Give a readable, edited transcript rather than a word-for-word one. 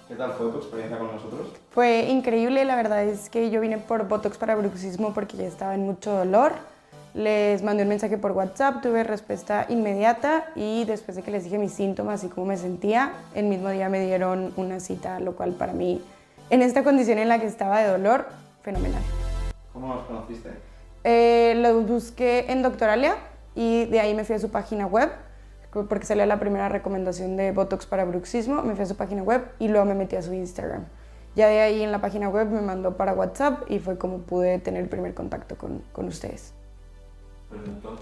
¿Qué tal fue tu experiencia con nosotros? Fue increíble, la verdad es que yo vine por Botox para bruxismo porque ya estaba en mucho dolor. Les mandé un mensaje por WhatsApp, tuve respuesta inmediata y después de que les dije mis síntomas y cómo me sentía, el mismo día me dieron una cita, lo cual para mí, en esta condición en la que estaba de dolor, fenomenal. ¿Cómo nos conociste? Lo busqué en Doctoralia y de ahí me fui a su página web porque salió la primera recomendación de Botox para bruxismo, me fui a su página web y luego me metí a su Instagram. Ya de ahí en la página web me mandó para WhatsApp y fue como pude tener el primer contacto con ustedes. Perfecto.